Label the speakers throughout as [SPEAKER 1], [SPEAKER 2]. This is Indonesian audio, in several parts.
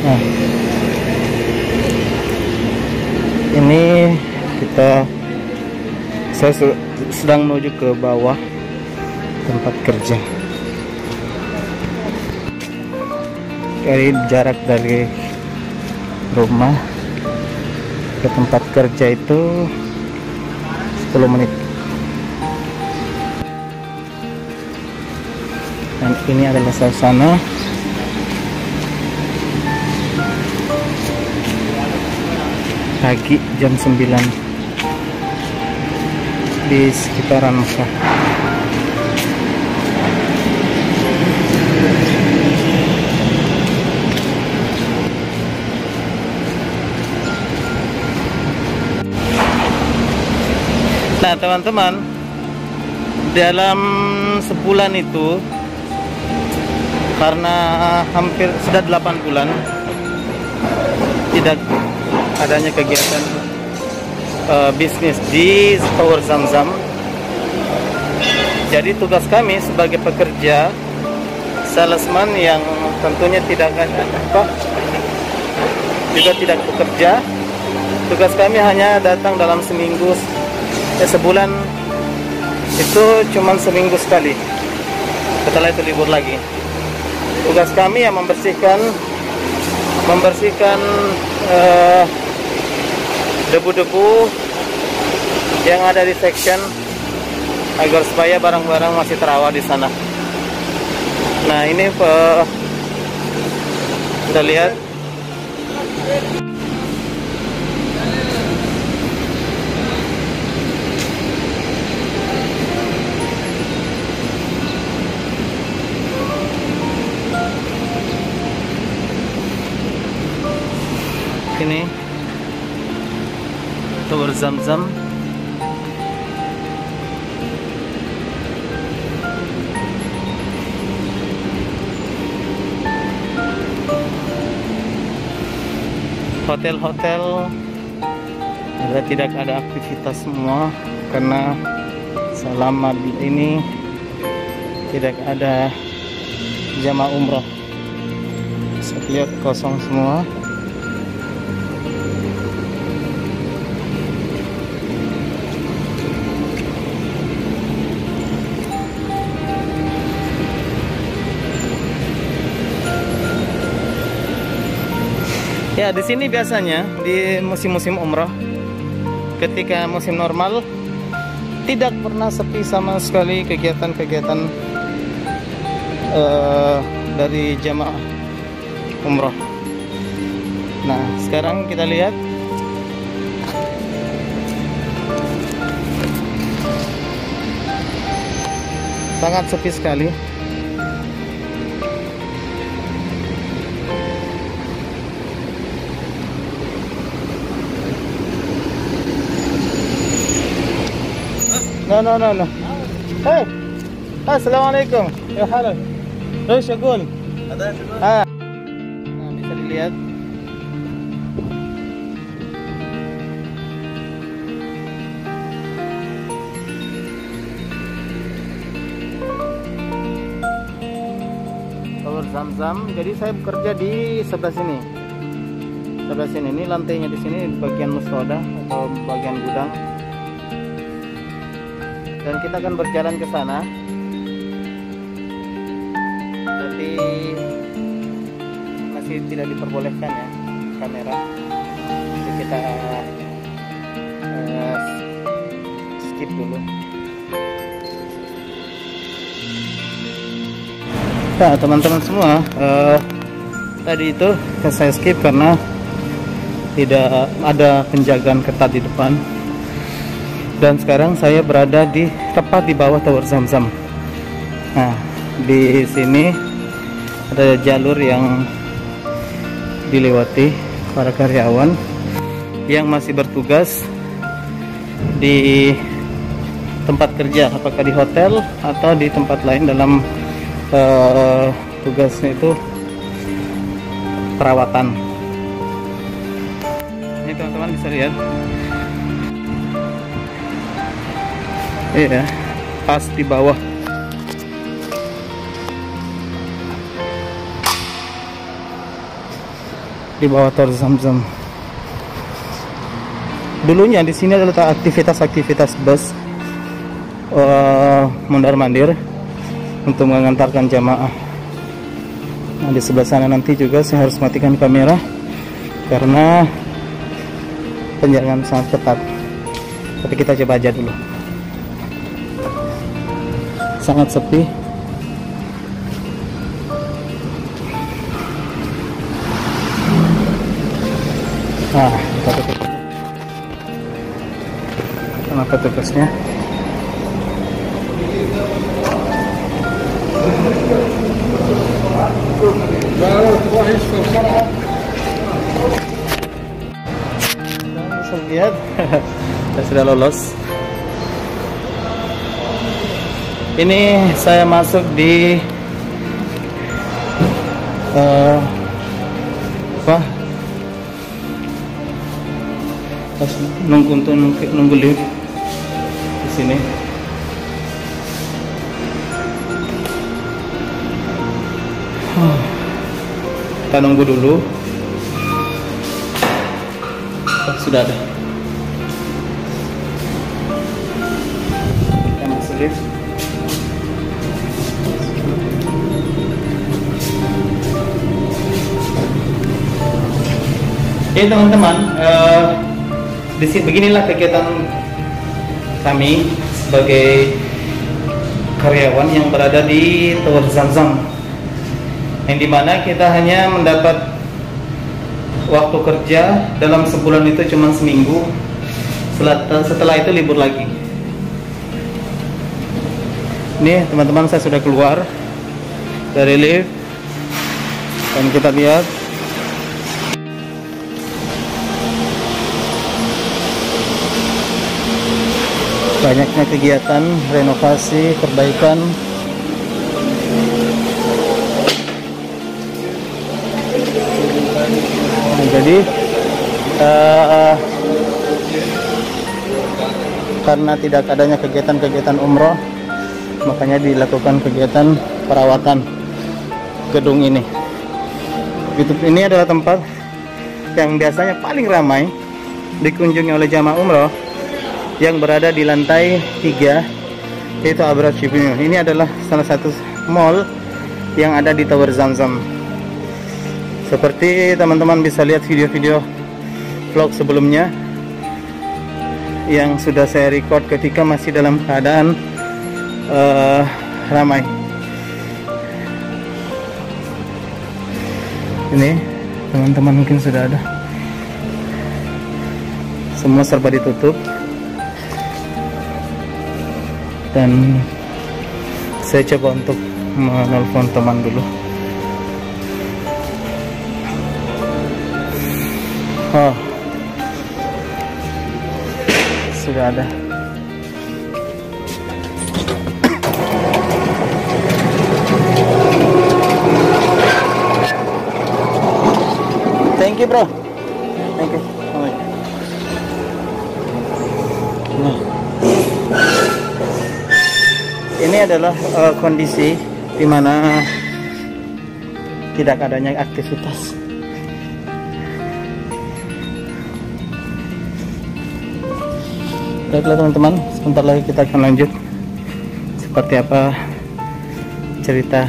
[SPEAKER 1] Nah, ini saya sedang menuju ke bawah tempat kerja. Dari jarak dari rumah ke tempat kerja itu 10 menit. Dan ini adalah suasana pagi jam 9 di sekitaran Mekah. Nah teman-teman, dalam sebulan itu, karena hampir sudah 8 bulan tidak adanya kegiatan bisnis di Tower Zamzam, jadi tugas kami sebagai pekerja salesman yang tentunya juga tidak bekerja, tugas kami hanya datang dalam seminggu. Sebulan itu cuma seminggu sekali, setelah itu libur lagi. Tugas kami yang membersihkan debu-debu yang ada di section agar supaya barang-barang masih terawat di sana. Nah ini kita lihat ini Tower Zamzam. Hotel-hotel tidak ada aktivitas semua karena selama ini tidak ada jamaah umroh. Saya lihat kosong semua. Ya, di sini biasanya di musim-musim umroh, ketika musim normal tidak pernah sepi sama sekali kegiatan-kegiatan dari jamaah umroh. Nah, sekarang kita lihat sangat sepi sekali. No. Hey, assalamualaikum. Ya halo. Terus syagul. Ada syagul. Nah, bisa dilihat. Tower Zamzam. Jadi saya bekerja di sebelah sini. Sebelah sini. Ini lantainya di sini bagian mushoda atau bagian gudang. Dan kita akan berjalan ke sana. Tapi masih tidak diperbolehkan ya kamera. Jadi kita skip dulu. Nah teman-teman semua, tadi itu saya skip karena tidak ada penjagaan ketat di depan. Dan sekarang saya berada tepat di bawah Tower Zamzam. Nah, di sini ada jalur yang dilewati para karyawan yang masih bertugas di tempat kerja, apakah di hotel atau di tempat lain dalam tugasnya itu perawatan. Ini teman-teman bisa lihat. Iya, pas di bawah. di bawah Tor Zamzam. Dulunya di sini adalah aktivitas bus mondar-mandir untuk mengantarkan jamaah. Nah, di sebelah sana nanti juga saya harus matikan kamera karena penjagaan sangat ketat. Tapi kita coba aja dulu. Sangat sepi. Nah, kita tutup. Kenapa tugasnya? Bisa lihat, saya sudah lolos. Ini saya masuk di nunggu lift di sini. Kita nunggu dulu. Sudah ada. Kita masuk lift. Jadi teman-teman, beginilah kegiatan kami sebagai karyawan yang berada di Tower Zamzam, yang dimana kita hanya mendapat waktu kerja dalam sebulan itu cuma seminggu. Setelah itu libur lagi. Ini teman-teman, saya sudah keluar dari lift dan kita lihat banyaknya kegiatan renovasi, perbaikan. Nah, jadi karena tidak adanya kegiatan umroh, makanya dilakukan kegiatan perawatan gedung ini. Ini adalah tempat yang biasanya paling ramai dikunjungi oleh jamaah umroh, yang berada di lantai 3, yaitu Abra Cibinong. Ini adalah salah satu mall yang ada di Tower Zamzam. Seperti teman-teman bisa lihat video-video vlog sebelumnya yang sudah saya record ketika masih dalam keadaan ramai. Ini teman-teman mungkin sudah ada. Semua serba ditutup. Dan saya coba untuk menelpon teman dulu. Oh, sudah ada. Thank you, bro. Thank you. Nah, ini adalah kondisi di mana tidak adanya aktivitas. Baiklah teman-teman, sebentar lagi kita akan lanjut seperti apa cerita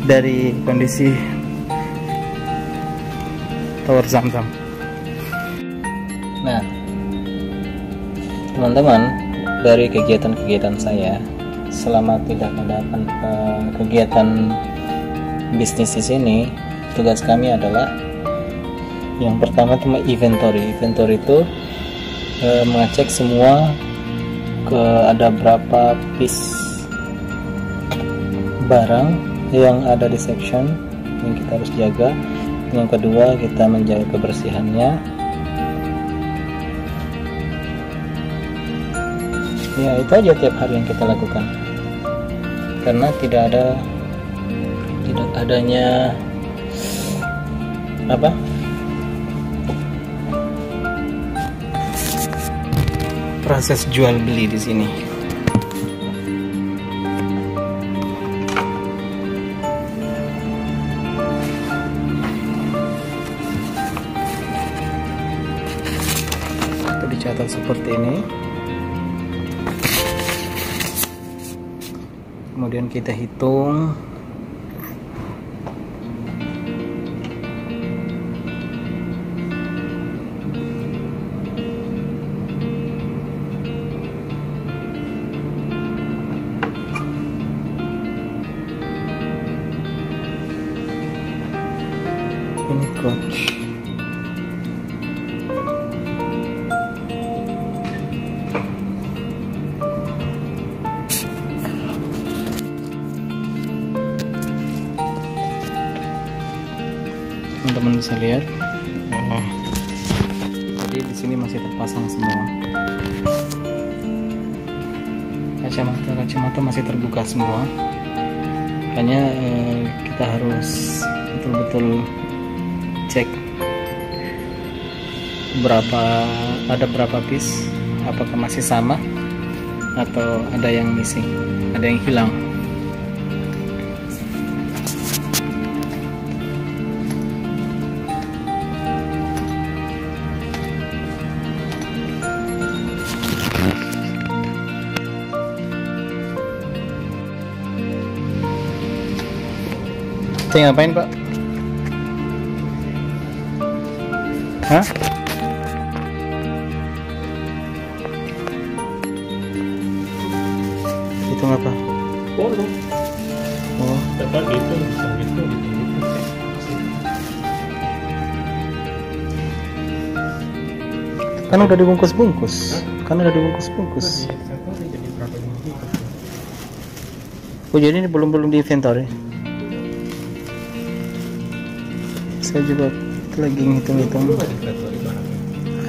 [SPEAKER 1] dari kondisi Tower Zamzam. Nah, teman-teman, dari kegiatan-kegiatan saya selama tidak ada kegiatan bisnis di sini, tugas kami adalah yang pertama cuma inventory. Inventory itu mengecek semua ada berapa piece barang yang ada di section yang kita harus jaga. Yang kedua, kita menjaga kebersihannya. Ya, itu aja tiap hari yang kita lakukan. Karena tidak adanya proses jual beli di sini. seperti ini. Kemudian kita hitung. Ini coach. Teman-teman bisa lihat, jadi di sini masih terpasang semua. Kacamata masih terbuka semua. Makanya kita harus betul-betul cek ada berapa piece, apakah masih sama atau ada yang missing, ada yang hilang. Saya ngapain, Pak? Hah? Hitung apa?
[SPEAKER 2] Oh. Dapat gitu, bisa gitu.
[SPEAKER 1] Kan udah dibungkus-bungkus. Kan udah dibungkus-bungkus. Oh, jadi ini belum di inventory. Saya juga lagi ngitung-ngitung.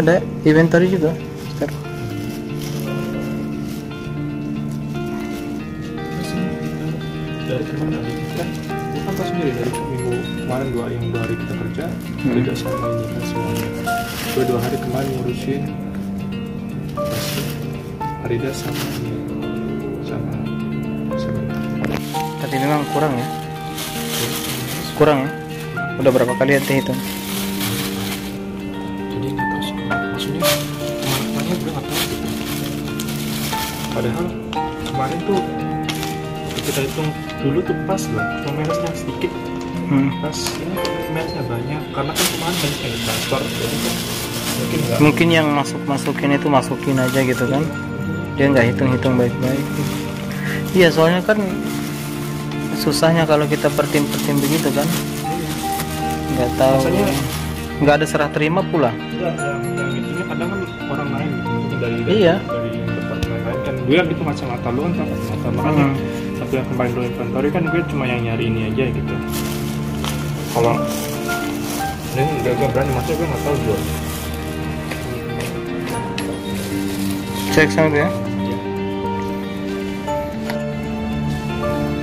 [SPEAKER 1] Ada inventory juga. Bentar.
[SPEAKER 2] Dari kemana kan? Bukan pas sendiri dari minggu kemarin 2 hari kita kerja, tidak sama ini kan semuanya. 2 hari kemarin ngurusin Adidas sama
[SPEAKER 1] Tapi memang kurang ya. Kurang ya. Udah berapa kali ente hitung?
[SPEAKER 2] Jadi nggak tahu sih, maksudnya kemana-mana gue nggak tahu gitu. Padahal kemarin tuh kita hitung dulu tuh pas loh, cuma minusnya sedikit. Pas ini minusnya banyak, karena kan kemarin banyak yang transfer, jadi kan
[SPEAKER 1] mungkin yang masukin itu masukin aja gitu kan. Dia nggak hitung-hitung baik-baik. Iya, soalnya kan susahnya kalau kita per tim begitu kan. Nggak tahu, nggak ada serah terima pula.
[SPEAKER 2] Iya, yang itunya kadang kan orang lain gitu, dari departemen lain kan. Gue gitu kacamata lu kan kacamata, makanya waktu yang kemarin dulu inventory kan gue cuma yang nyari ini aja gitu. Kalau ini gue berani, maksudnya gue nggak tahu gue.
[SPEAKER 1] Cek sama ya.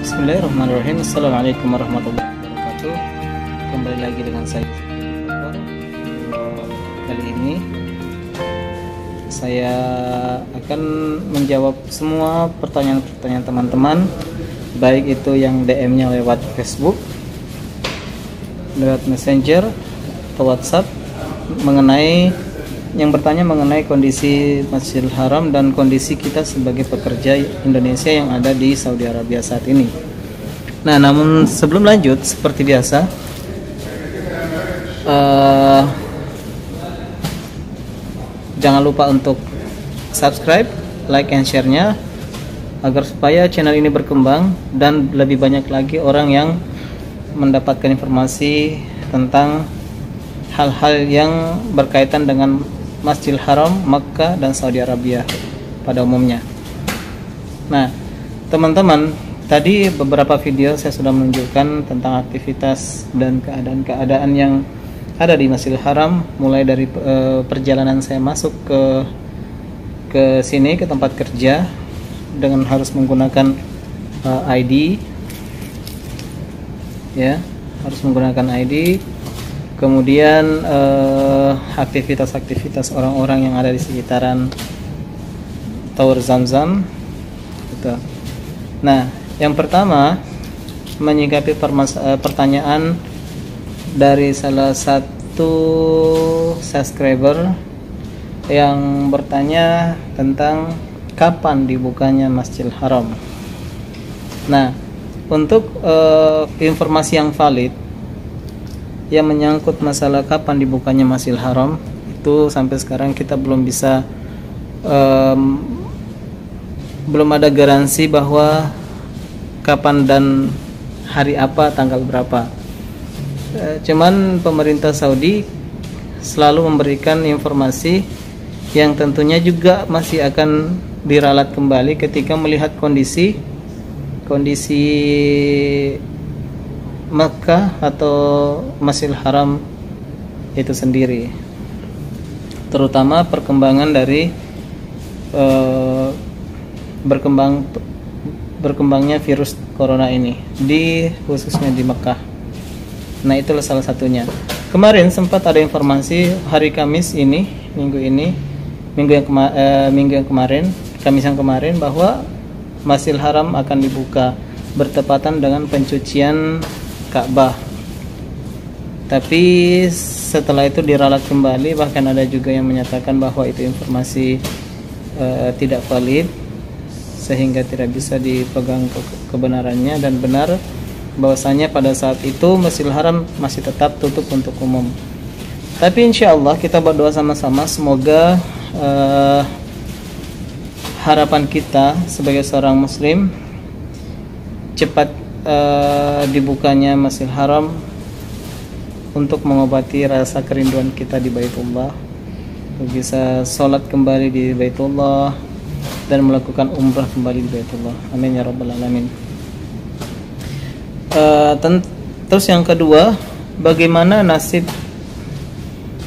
[SPEAKER 1] Bismillahirrahmanirrahim. Assalamualaikum warahmatullahi wabarakatuh. Kembali lagi dengan saya. Kali ini saya akan menjawab semua pertanyaan-pertanyaan teman-teman, baik itu yang DM-nya lewat Facebook, lewat Messenger atau WhatsApp, yang bertanya mengenai kondisi Masjidil Haram dan kondisi kita sebagai pekerja Indonesia yang ada di Saudi Arabia saat ini. Nah, namun sebelum lanjut, seperti biasa, jangan lupa untuk subscribe, like, and share-nya agar supaya channel ini berkembang dan lebih banyak lagi orang yang mendapatkan informasi tentang hal-hal yang berkaitan dengan Masjidil Haram, Makkah, dan Saudi Arabia pada umumnya. Nah, teman-teman, tadi beberapa video saya sudah menunjukkan tentang aktivitas dan keadaan-keadaan yang ada di Masjidil Haram, mulai dari perjalanan saya masuk ke sini, ke tempat kerja, dengan harus menggunakan ID, ya, harus menggunakan ID. Kemudian aktivitas-aktivitas orang-orang yang ada di sekitaran Tower Zamzam gitu. Nah, yang pertama, menyikapi pertanyaan dari salah satu subscriber yang bertanya tentang kapan dibukanya Masjidil Haram. Nah, untuk informasi yang valid yang menyangkut masalah kapan dibukanya Masjidil Haram, itu sampai sekarang kita belum bisa belum ada garansi bahwa kapan dan hari apa, tanggal berapa. Cuman pemerintah Saudi selalu memberikan informasi yang tentunya juga masih akan diralat kembali ketika melihat kondisi Makkah atau Masjidil Haram itu sendiri, terutama perkembangan dari berkembangnya virus corona ini khususnya di Makkah. Nah, itulah salah satunya. Kemarin sempat ada informasi hari Kamis ini, minggu yang kemarin, Kamis yang kemarin, bahwa Masjidil Haram akan dibuka bertepatan dengan pencucian Ka'bah. Tapi setelah itu diralat kembali, bahkan ada juga yang menyatakan bahwa itu informasi tidak valid, sehingga tidak bisa dipegang kebenarannya, dan benar bahwasanya pada saat itu Masjidil Haram masih tetap tutup untuk umum. Tapi insya Allah kita berdoa sama-sama, semoga harapan kita sebagai seorang muslim cepat dibukanya Masjidil Haram untuk mengobati rasa kerinduan kita di Baitullah, bisa sholat kembali di Baitullah dan melakukan umrah kembali di Baitullah. Amin ya rabbal alamin. Terus yang kedua, bagaimana nasib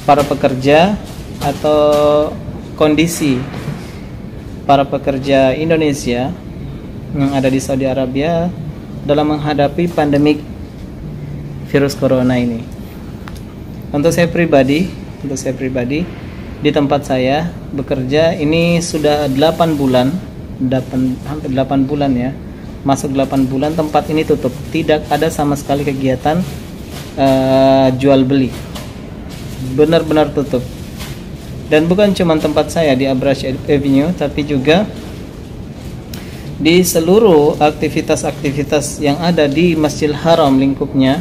[SPEAKER 1] para pekerja atau kondisi para pekerja Indonesia yang ada di Saudi Arabia dalam menghadapi pandemik virus corona ini. Untuk saya pribadi di tempat saya bekerja ini sudah 8 bulan, hampir 8 bulan ya. Masuk 8 bulan tempat ini tutup. Tidak ada sama sekali kegiatan jual beli. Benar-benar tutup. Dan bukan cuma tempat saya di Abrash Avenue, tapi juga di seluruh aktivitas-aktivitas yang ada di Masjidil Haram lingkupnya,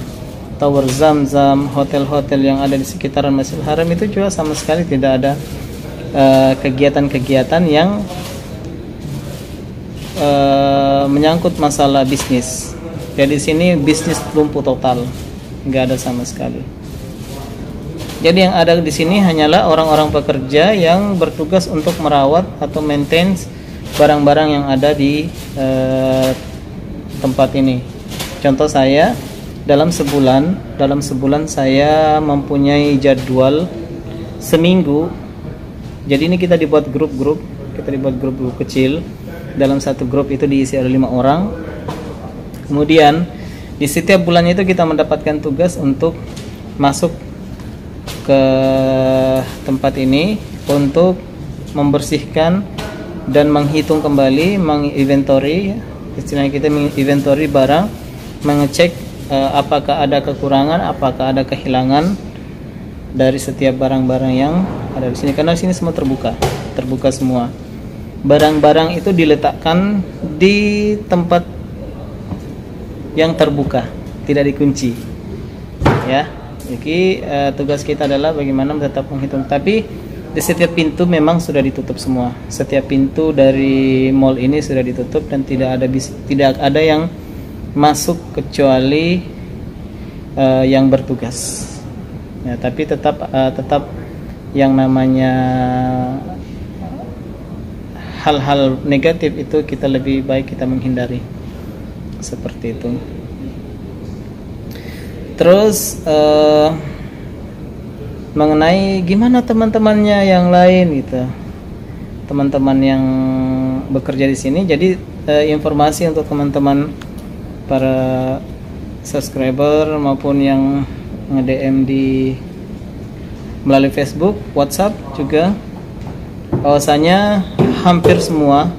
[SPEAKER 1] Tower Zamzam, hotel-hotel yang ada di sekitaran Masjidil Haram, itu juga sama sekali tidak ada kegiatan-kegiatan yang menyangkut masalah bisnis. Jadi di sini bisnis lumpuh total, nggak ada sama sekali. Jadi yang ada di sini hanyalah orang-orang pekerja yang bertugas untuk merawat atau maintain barang-barang yang ada di tempat ini. Contoh saya, dalam sebulan saya mempunyai jadwal seminggu. Jadi ini kita dibuat grup-grup kecil. Dalam satu grup itu diisi oleh 5 orang. Kemudian di setiap bulannya itu kita mendapatkan tugas untuk masuk ke tempat ini untuk membersihkan dan menghitung kembali, menginventory, istilahnya kita menginventory barang, mengecek apakah ada kekurangan, apakah ada kehilangan dari setiap barang-barang yang ada di sini. Karena di sini semua terbuka semua. Barang-barang itu diletakkan di tempat yang terbuka, tidak dikunci. Ya. Jadi tugas kita adalah bagaimana tetap menghitung. Tapi di setiap pintu memang sudah ditutup semua. Setiap pintu dari mall ini sudah ditutup dan tidak ada yang masuk kecuali yang bertugas. Ya, tapi tetap yang namanya hal-hal negatif itu kita lebih baik kita menghindari. Seperti itu. Terus mengenai gimana teman-temannya yang lain gitu, teman-teman yang bekerja di sini. Jadi informasi untuk teman-teman para subscriber maupun yang nge-DM melalui Facebook, WhatsApp juga, bahwasanya hampir semua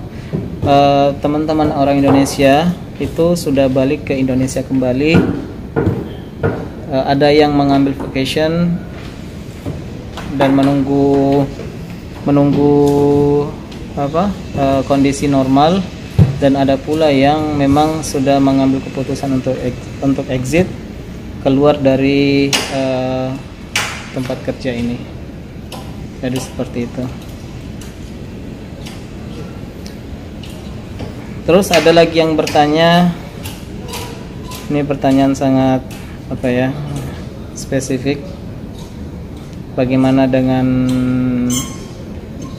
[SPEAKER 1] teman-teman orang Indonesia itu sudah balik ke Indonesia kembali. Ada yang mengambil vacation dan menunggu menunggu kondisi normal, dan ada pula yang memang sudah mengambil keputusan untuk exit keluar dari tempat kerja ini. Jadi seperti itu. Terus ada lagi yang bertanya, ini pertanyaan sangat spesifik. Bagaimana dengan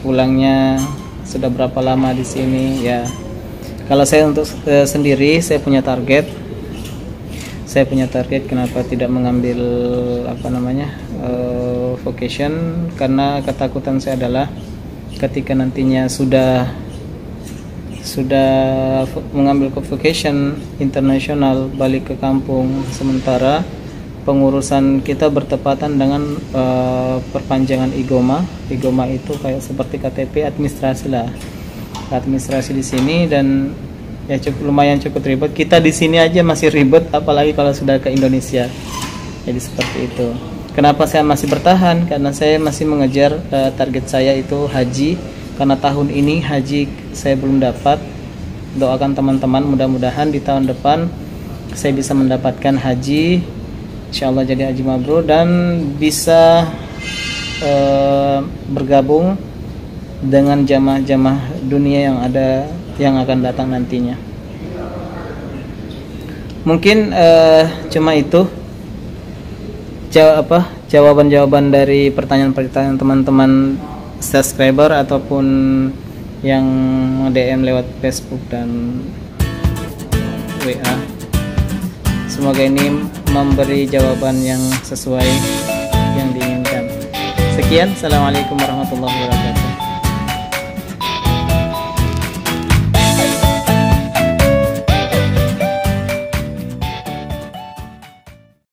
[SPEAKER 1] pulangnya, sudah berapa lama di sini? Ya, kalau saya untuk sendiri, saya punya target. Kenapa tidak mengambil vocation? Karena ketakutan saya adalah ketika nantinya sudah mengambil vocation internasional, balik ke kampung, sementara pengurusan kita bertepatan dengan perpanjangan IGOMA. IGOMA itu kayak seperti KTP administrasi lah, administrasi di sini, dan ya lumayan cukup ribet. Kita di sini aja masih ribet, apalagi kalau sudah ke Indonesia. Jadi seperti itu. Kenapa saya masih bertahan? Karena saya masih mengejar target saya itu haji. Karena tahun ini haji saya belum dapat. Doakan teman-teman, mudah-mudahan di tahun depan saya bisa mendapatkan haji, insyaallah jadi haji mabrur, dan bisa bergabung dengan jamaah-jamaah dunia yang akan datang nantinya. Mungkin cuma itu jawaban-jawaban dari pertanyaan-pertanyaan teman-teman subscriber ataupun yang DM lewat Facebook dan WA. Semoga ini memberi jawaban yang sesuai yang diinginkan. Sekian, assalamualaikum warahmatullahi wabarakatuh.